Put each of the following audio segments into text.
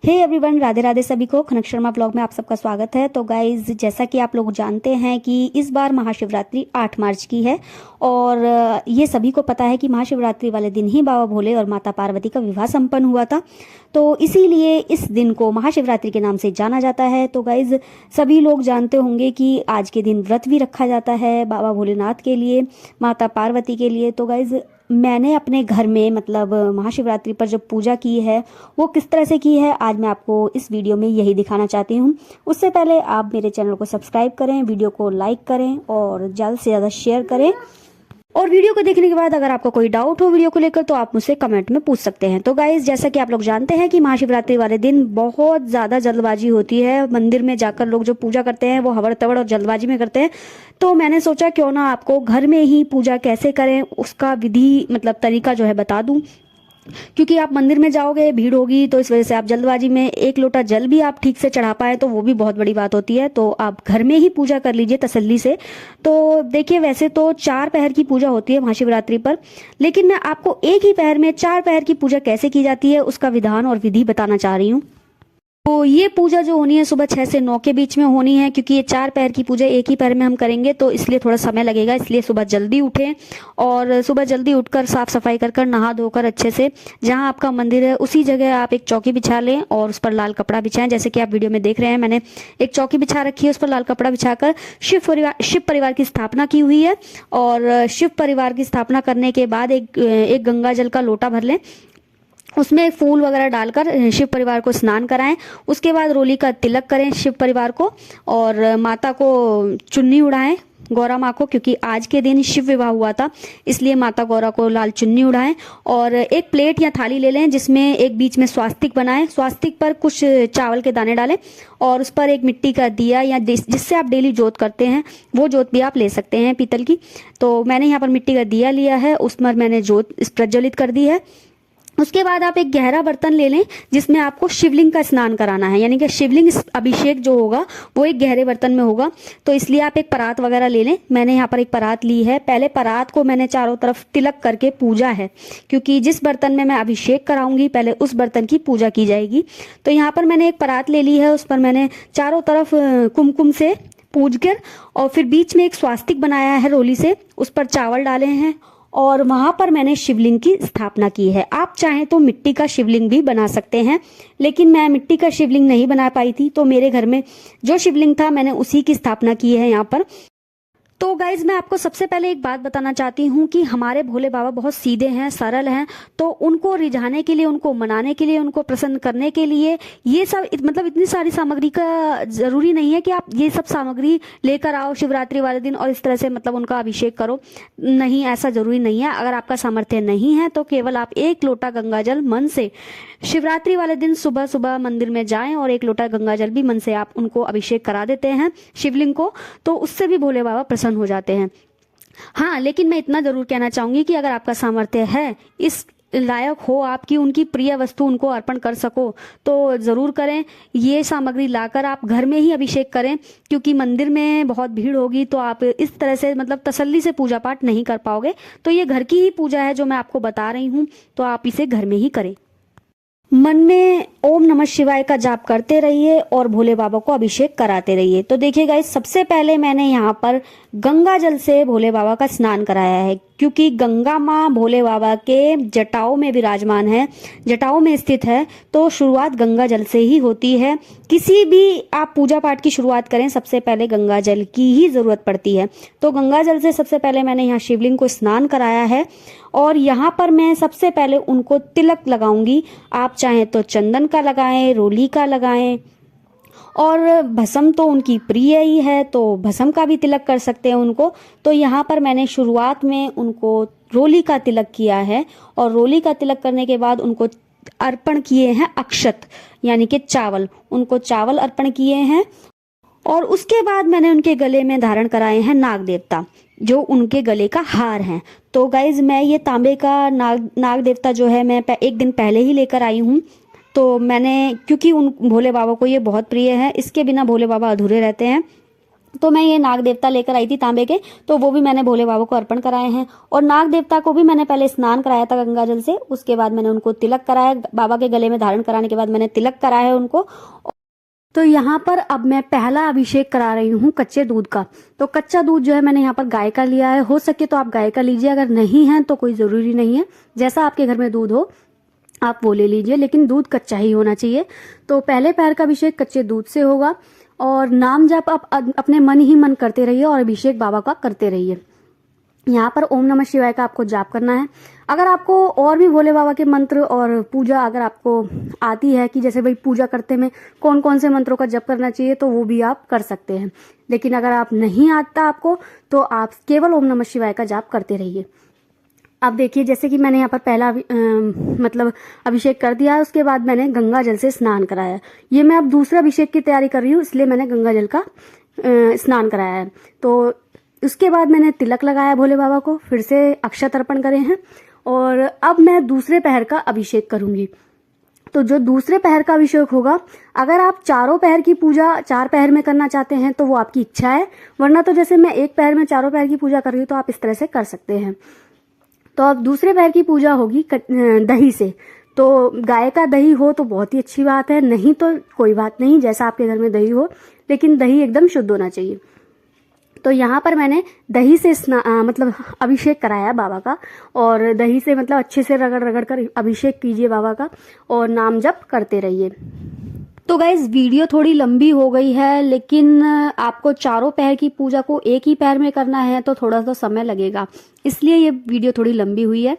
Hey everyone, Radhe Radhe सभी को। खनक Sharma blog में आप सबका स्वागत है। तो गाइज, जैसा कि आप लोग जानते हैं कि इस बार महाशिवरात्रि 8 मार्च की है और ये सभी को पता है कि महाशिवरात्रि वाले दिन ही बाबा भोले और माता पार्वती का विवाह संपन्न हुआ था। तो इसीलिए इस दिन को महाशिवरात्रि के नाम से जाना जाता है। तो गाइज, सभी लोग जानते होंगे कि आज के दिन व्रत भी रखा जाता है बाबा भोलेनाथ के लिए, माता पार्वती के लिए। तो गाइज, मैंने अपने घर में मतलब महाशिवरात्रि पर जो पूजा की है वो किस तरह से की है, आज मैं आपको इस वीडियो में यही दिखाना चाहती हूँ। उससे पहले आप मेरे चैनल को सब्सक्राइब करें, वीडियो को लाइक करें और ज़्यादा से ज़्यादा शेयर करें। और वीडियो को देखने के बाद अगर आपको कोई डाउट हो वीडियो को लेकर तो आप मुझसे कमेंट में पूछ सकते हैं। तो गाइज, जैसा कि आप लोग जानते हैं कि महाशिवरात्रि वाले दिन बहुत ज़्यादा जल्दबाजी होती है। मंदिर में जाकर लोग जो पूजा करते हैं वो हवड़ तवड़ और जल्दबाजी में करते हैं। तो मैंने सोचा क्यों ना आपको घर में ही पूजा कैसे करें उसका विधि मतलब तरीका जो है बता दूं, क्योंकि आप मंदिर में जाओगे भीड़ होगी तो इस वजह से आप जल्दबाजी में एक लोटा जल भी आप ठीक से चढ़ा पाए तो वो भी बहुत बड़ी बात होती है। तो आप घर में ही पूजा कर लीजिए तसल्ली से। तो देखिए, वैसे तो 4 पहर की पूजा होती है महाशिवरात्रि पर, लेकिन मैं आपको एक ही पहर में 4 पहर की पूजा कैसे की जाती है उसका विधान और विधि बताना चाह रही हूँ। तो ये पूजा जो होनी है सुबह 6 से 9 के बीच में होनी है, क्योंकि ये 4 पहर की पूजा एक ही पहर में हम करेंगे तो इसलिए थोड़ा समय लगेगा। इसलिए सुबह जल्दी उठें और सुबह जल्दी उठकर साफ सफाई कर नहा धोकर अच्छे से जहां आपका मंदिर है उसी जगह आप एक चौकी बिछा लें और उस पर लाल कपड़ा बिछाएं। जैसे कि आप वीडियो में देख रहे हैं, मैंने एक चौकी बिछा रखी है, उस पर लाल कपड़ा बिछाकर शिव परिवार की स्थापना की हुई है। और शिव परिवार की स्थापना करने के बाद एक गंगा जल का लोटा भर लें, उसमें फूल वगैरह डालकर शिव परिवार को स्नान कराएं। उसके बाद रोली का तिलक करें शिव परिवार को और माता को चुन्नी उड़ाएं, गौरा माँ को, क्योंकि आज के दिन शिव विवाह हुआ था इसलिए माता गौरा को लाल चुन्नी उड़ाएं। और एक प्लेट या थाली ले लें जिसमें एक बीच में स्वास्तिक बनाएं, स्वास्तिक पर कुछ चावल के दाने डालें और उस पर एक मिट्टी का दिया या जिससे आप डेली जोत करते हैं वो जोत भी आप ले सकते हैं पीतल की। तो मैंने यहाँ पर मिट्टी का दिया लिया है, उस पर मैंने जोत प्रज्वलित कर दी है। उसके बाद आप एक गहरा बर्तन ले लें जिसमें आपको शिवलिंग का स्नान कराना है, यानी कि शिवलिंग अभिषेक जो होगा वो एक गहरे बर्तन में होगा। तो इसलिए आप एक परात वगैरह ले लें। मैंने यहाँ पर एक परात ली है। पहले परात को मैंने चारों तरफ तिलक करके पूजा है, क्योंकि जिस बर्तन में मैं अभिषेक कराऊंगी पहले उस बर्तन की पूजा की जाएगी। तो यहाँ पर मैंने एक परात ले ली है, उस पर मैंने चारों तरफ कुमकुम से पूज कर और फिर बीच में एक स्वास्तिक बनाया है रोली से, उस पर चावल डाले हैं और वहां पर मैंने शिवलिंग की स्थापना की है। आप चाहें तो मिट्टी का शिवलिंग भी बना सकते हैं, लेकिन मैं मिट्टी का शिवलिंग नहीं बना पाई थी तो मेरे घर में जो शिवलिंग था मैंने उसी की स्थापना की है यहाँ पर। तो गाइज, मैं आपको सबसे पहले एक बात बताना चाहती हूँ कि हमारे भोले बाबा बहुत सीधे हैं, सरल हैं। तो उनको रिझाने के लिए, उनको मनाने के लिए, उनको प्रसन्न करने के लिए ये सब मतलब इतनी सारी सामग्री का जरूरी नहीं है कि आप ये सब सामग्री लेकर आओ शिवरात्रि वाले दिन और इस तरह से मतलब उनका अभिषेक करो। नहीं, ऐसा जरूरी नहीं है। अगर आपका सामर्थ्य नहीं है तो केवल आप एक लोटा गंगा जल मन से शिवरात्रि वाले दिन सुबह सुबह मंदिर में जाएं और एक लोटा गंगा जल भी मन से आप उनको अभिषेक करा देते हैं शिवलिंग को, तो उससे भी भोले बाबा प्रसन्न हो जाते हैं। हाँ, लेकिन मैं इतना जरूर कहना चाहूंगी कि अगर आपका सामर्थ्य है, इस लायक हो आपकी उनकी प्रिय वस्तु उनको अर्पण कर सको तो जरूर करें। ये सामग्री लाकर आप घर में ही अभिषेक करें, क्योंकि मंदिर में बहुत भीड़ होगी तो आप इस तरह से मतलब तसल्ली से पूजा पाठ नहीं कर पाओगे। तो ये घर की ही पूजा है जो मैं आपको बता रही हूँ, तो आप इसे घर में ही करें। मन में ओम नमः शिवाय का जाप करते रहिए और भोले बाबा को अभिषेक कराते रहिए। तो देखिए गाइस, सबसे पहले मैंने यहाँ पर गंगा जल से भोले बाबा का स्नान कराया है, क्योंकि गंगा माँ भोले बाबा के जटाओं में विराजमान है, जटाओं में स्थित है। तो शुरुआत गंगा जल से ही होती है। किसी भी आप पूजा पाठ की शुरुआत करें सबसे पहले गंगा जल की ही जरूरत पड़ती है। तो गंगा जल से सबसे पहले मैंने यहाँ शिवलिंग को स्नान कराया है और यहाँ पर मैं सबसे पहले उनको तिलक लगाऊंगी। आप चाहें तो चंदन का लगाएं, रोली का लगाएं और भस्म तो उनकी प्रिय ही है तो भस्म का भी तिलक कर सकते हैं उनको। तो यहाँ पर मैंने शुरुआत में उनको रोली का तिलक किया है और रोली का तिलक करने के बाद उनको अर्पण किए हैं अक्षत, यानी कि चावल, उनको चावल अर्पण किए हैं। और उसके बाद मैंने उनके गले में धारण कराए हैं नाग देवता, जो उनके गले का हार है। तो गाइज, मैं ये तांबे का नाग देवता जो है मैं एक दिन पहले ही लेकर आई हूँ। तो मैंने, क्योंकि उन भोले बाबा को ये बहुत प्रिय है, इसके बिना भोले बाबा अधूरे रहते हैं। तो मैं ये नाग देवता लेकर आई थी तांबे के, तो वो भी मैंने भोले बाबा को अर्पण कराए हैं। और नाग देवता को भी मैंने पहले स्नान कराया था गंगा जल से, उसके बाद मैंने उनको तिलक कराया, बाबा के गले में धारण कराने के बाद मैंने तिलक कराया है उनको। तो यहाँ पर अब मैं पहला अभिषेक करा रही हूँ कच्चे दूध का। तो कच्चा दूध जो है मैंने यहाँ पर गाय का लिया है, हो सके तो आप गाय का लीजिए, अगर नहीं है तो कोई ज़रूरी नहीं है, जैसा आपके घर में दूध हो आप वो ले लीजिए, लेकिन दूध कच्चा ही होना चाहिए। तो पहले पैर का अभिषेक कच्चे दूध से होगा और नाम जप आप अपने मन ही मन करते रहिए और अभिषेक बाबा का करते रहिए। यहाँ पर ओम नमः शिवाय का आपको जाप करना है। अगर आपको और भी भोले बाबा के मंत्र और पूजा अगर आपको आती है कि जैसे भाई पूजा करते में कौन कौन से मंत्रों का जप करना चाहिए, तो वो भी आप कर सकते हैं। लेकिन अगर आप नहीं आता आपको, तो आप केवल ओम नमः शिवाय का जाप करते रहिए। अब देखिए, जैसे कि मैंने यहाँ पर पहला मतलब अभिषेक कर दिया है, उसके बाद मैंने गंगा जल से स्नान कराया है। ये मैं अब दूसरा अभिषेक की तैयारी कर रही हूँ, इसलिए मैंने गंगा जल का स्नान कराया है। तो उसके बाद मैंने तिलक लगाया भोले बाबा को, फिर से अक्षत अर्पण करे हैं और अब मैं दूसरे पहर का अभिषेक करूंगी। तो जो दूसरे पहर का अभिषेक होगा, अगर आप चारों पहर की पूजा 4 पहर में करना चाहते हैं तो वो आपकी इच्छा है, वरना तो जैसे मैं एक पहर में चारों पहर की पूजा कर रही हूँ तो आप इस तरह से कर सकते हैं। तो अब दूसरे पहर की पूजा होगी दही से। तो गाय का दही हो तो बहुत ही अच्छी बात है, नहीं तो कोई बात नहीं, जैसा आपके घर में दही हो, लेकिन दही एकदम शुद्ध होना चाहिए। तो यहाँ पर मैंने दही से मतलब अभिषेक कराया बाबा का, और दही से मतलब अच्छे से रगड़ रगड़ कर अभिषेक कीजिए बाबा का और नाम जप करते रहिए। तो गाइज वीडियो थोड़ी लंबी हो गई है, लेकिन आपको चारों पैर की पूजा को एक ही पैर में करना है तो थोड़ा सा समय लगेगा, इसलिए ये वीडियो थोड़ी लंबी हुई है।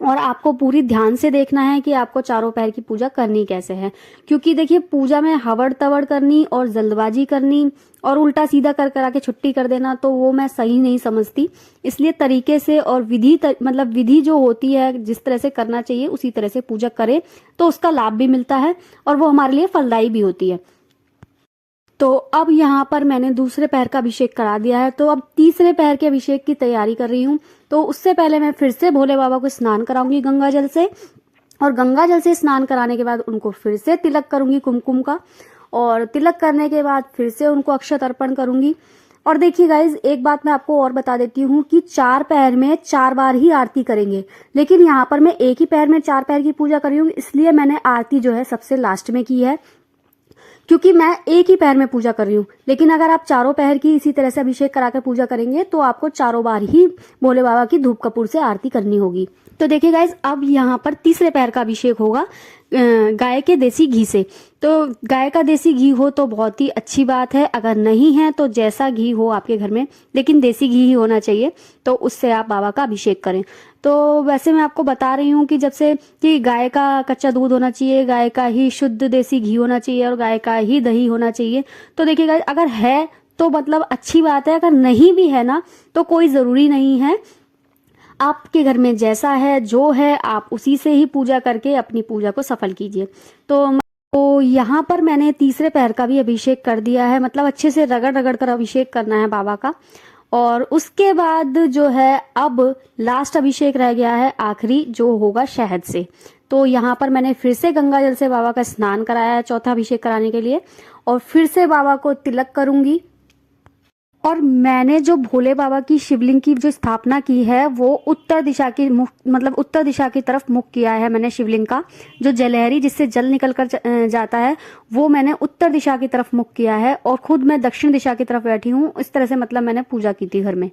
और आपको पूरी ध्यान से देखना है कि आपको चारों पैर की पूजा करनी कैसे है, क्योंकि देखिए पूजा में हवड़ तवड़ करनी और जल्दबाजी करनी और उल्टा सीधा कर करा के छुट्टी कर देना, तो वो मैं सही नहीं समझती। इसलिए तरीके से और मतलब विधि जो होती है जिस तरह से करना चाहिए उसी तरह से पूजा करें, तो उसका लाभ भी मिलता है और वो हमारे लिए फलदायी भी होती है। तो अब यहाँ पर मैंने दूसरे पैर का अभिषेक करा दिया है, तो अब तीसरे पैर के अभिषेक की तैयारी कर रही हूँ। तो उससे पहले मैं फिर से भोले बाबा को स्नान कराऊंगी गंगा जल से, और गंगा जल से स्नान कराने के बाद उनको फिर से तिलक करूंगी कुमकुम का, और तिलक करने के बाद फिर से उनको अक्षत अर्पण करूंगी। और देखिए गाइज, एक बात मैं आपको और बता देती हूँ कि 4 पैर में 4 बार ही आरती करेंगे, लेकिन यहाँ पर मैं एक ही पैर में 4 पैर की पूजा कर रही हूँ, इसलिए मैंने आरती जो है सबसे लास्ट में की है, क्योंकि मैं एक ही पैर में पूजा कर रही हूँ। लेकिन अगर आप चारों पैर की इसी तरह से अभिषेक कराकर पूजा करेंगे तो आपको चारों बार ही भोले बाबा की धूप कपूर से आरती करनी होगी। तो देखिए गाइज, अब यहाँ पर तीसरे पैर का अभिषेक होगा गाय के देसी घी से। तो गाय का देसी घी हो तो बहुत ही अच्छी बात है, अगर नहीं है तो जैसा घी हो आपके घर में, लेकिन देसी घी ही होना चाहिए, तो उससे आप बाबा का अभिषेक करें। तो वैसे मैं आपको बता रही हूँ कि जब से कि गाय का कच्चा दूध होना चाहिए, गाय का ही शुद्ध देसी घी होना चाहिए और गाय का ही दही होना चाहिए। तो देखिए गाइस, अगर है तो मतलब अच्छी बात है, अगर नहीं भी है ना तो कोई ज़रूरी नहीं है, आपके घर में जैसा है जो है आप उसी से ही पूजा करके अपनी पूजा को सफल कीजिए। तो यहाँ पर मैंने तीसरे पैर का भी अभिषेक कर दिया है, मतलब अच्छे से रगड़ रगड़ कर अभिषेक करना है बाबा का। और उसके बाद जो है अब लास्ट अभिषेक रह गया है आखिरी, जो होगा शहद से। तो यहाँ पर मैंने फिर से गंगा जल से बाबा का स्नान कराया है चौथा अभिषेक कराने के लिए, और फिर से बाबा को तिलक करूंगी। और मैंने जो भोले बाबा की शिवलिंग की जो स्थापना की है वो उत्तर दिशा की मतलब उत्तर दिशा की तरफ मुख किया है मैंने शिवलिंग का, जो जलहरी जिससे जल निकल कर जाता है वो मैंने उत्तर दिशा की तरफ मुख किया है, और खुद मैं दक्षिण दिशा की तरफ बैठी हूँ। इस तरह से मतलब मैंने पूजा की थी घर में।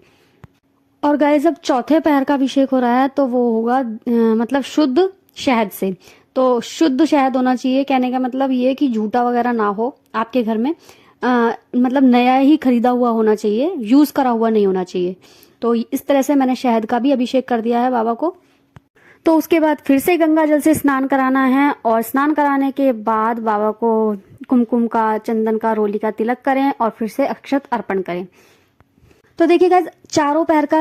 और गाइस, जब चौथे पैर का अभिषेक हो रहा है तो वो होगा मतलब शुद्ध शहद से। तो शुद्ध शहद होना चाहिए, कहने का मतलब ये कि झूठा वगैरह ना हो आपके घर में, मतलब नया ही खरीदा हुआ होना चाहिए, यूज करा हुआ नहीं होना चाहिए। तो इस तरह से मैंने शहद का भी अभिषेक कर दिया है बाबा को। तो उसके बाद फिर से गंगा जल से स्नान कराना है, और स्नान कराने के बाद बाबा को कुमकुम का, चंदन का, रोली का तिलक करें और फिर से अक्षत अर्पण करें। तो देखिए गाइस, चारों पैर का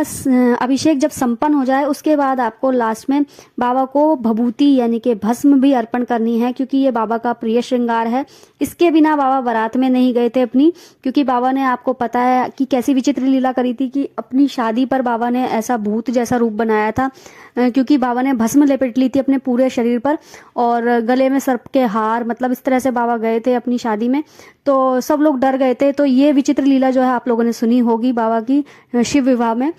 अभिषेक जब संपन्न हो जाए उसके बाद आपको लास्ट में बाबा को भभूति यानी कि भस्म भी अर्पण करनी है, क्योंकि ये बाबा का प्रिय श्रृंगार है। इसके बिना बाबा बारात में नहीं गए थे अपनी, क्योंकि बाबा ने, आपको पता है कि कैसी विचित्र लीला करी थी कि अपनी शादी पर बाबा ने ऐसा भूत जैसा रूप बनाया था, क्योंकि बाबा ने भस्म लपेट ली थी अपने पूरे शरीर पर और गले में सर्प के हार, मतलब इस तरह से बाबा गए थे अपनी शादी में। तो सब लोग डर गए थे। तो ये विचित्र लीला जो है आप लोगों ने सुनी होगी बाबा की शिव विवाह में।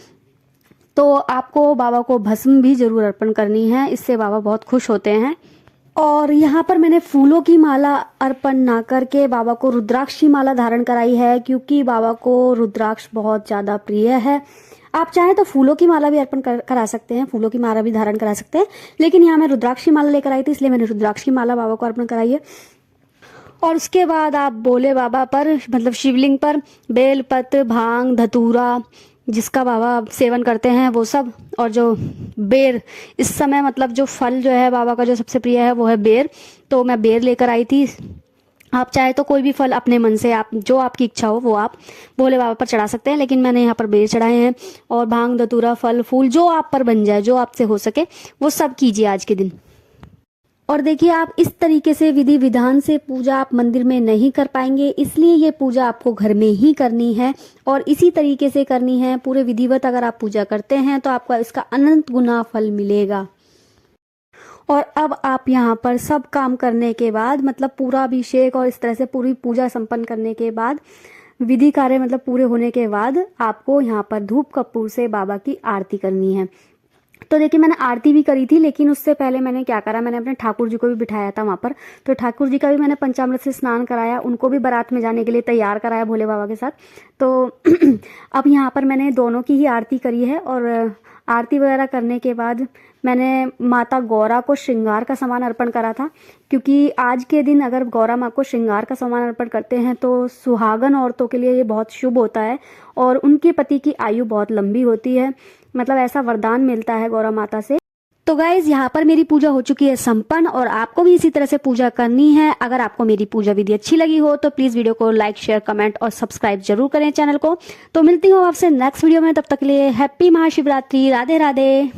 तो आपको बाबा को भस्म भी जरूर अर्पण करनी है, इससे बाबा बहुत खुश होते हैं। और यहाँ पर मैंने फूलों की माला अर्पण ना करके बाबा को रुद्राक्ष की माला धारण कराई है, क्योंकि बाबा को रुद्राक्ष बहुत ज़्यादा प्रिय है। आप चाहें तो फूलों की माला भी अर्पण करा सकते हैं, फूलों की माला भी धारण करा सकते हैं, लेकिन यहाँ मैं रुद्राक्ष की माला लेकर आई थी, इसलिए मैंने रुद्राक्ष की माला बाबा को अर्पण कराई है। और उसके बाद आप बोले बाबा पर, मतलब शिवलिंग पर बेलपत्र, भांग, धतूरा, जिसका बाबा सेवन करते हैं वो सब, और जो बेर, इस समय मतलब जो फल जो है बाबा का जो सबसे प्रिय है वो है बेर। तो मैं बेर लेकर आई थी। आप चाहे तो कोई भी फल अपने मन से, आप जो आपकी इच्छा हो वो आप भोले बाबा पर चढ़ा सकते हैं, लेकिन मैंने यहाँ पर बेर चढ़ाए हैं। और भांग, धतूरा, फल फूल जो आप पर बन जाए, जो आपसे हो सके वो सब कीजिए आज के दिन। और देखिए, आप इस तरीके से विधि विधान से पूजा आप मंदिर में नहीं कर पाएंगे, इसलिए ये पूजा आपको घर में ही करनी है और इसी तरीके से करनी है। पूरे विधिवत अगर आप पूजा करते हैं तो आपको इसका अनंत गुना फल मिलेगा। और अब आप यहाँ पर सब काम करने के बाद, मतलब पूरा अभिषेक और इस तरह से पूरी पूजा संपन्न करने के बाद, विधि कार्य मतलब पूरे होने के बाद, आपको यहाँ पर धूप कपूर से बाबा की आरती करनी है। तो देखिए, मैंने आरती भी करी थी, लेकिन उससे पहले मैंने क्या करा, मैंने अपने ठाकुर जी को भी बिठाया था वहाँ पर। तो ठाकुर जी का भी मैंने पंचामृत से स्नान कराया, उनको भी बारात में जाने के लिए तैयार कराया भोले बाबा के साथ। तो अब यहाँ पर मैंने दोनों की ही आरती करी है। और आरती वगैरह करने के बाद मैंने माता गौरा को श्रृंगार का सामान अर्पण करा था, क्योंकि आज के दिन अगर गौरा माँ को श्रृंगार का सामान अर्पण करते हैं तो सुहागन औरतों के लिए ये बहुत शुभ होता है और उनके पति की आयु बहुत लंबी होती है, मतलब ऐसा वरदान मिलता है गौरा माता से। तो गाइज, यहाँ पर मेरी पूजा हो चुकी है संपन्न और आपको भी इसी तरह से पूजा करनी है। अगर आपको मेरी पूजा विधि अच्छी लगी हो तो प्लीज वीडियो को लाइक, शेयर, कमेंट और सब्सक्राइब जरूर करें चैनल को। तो मिलती हूँ आपसे नेक्स्ट वीडियो में, तब तक के लिए हैप्पी महाशिवरात्रि, राधे राधे।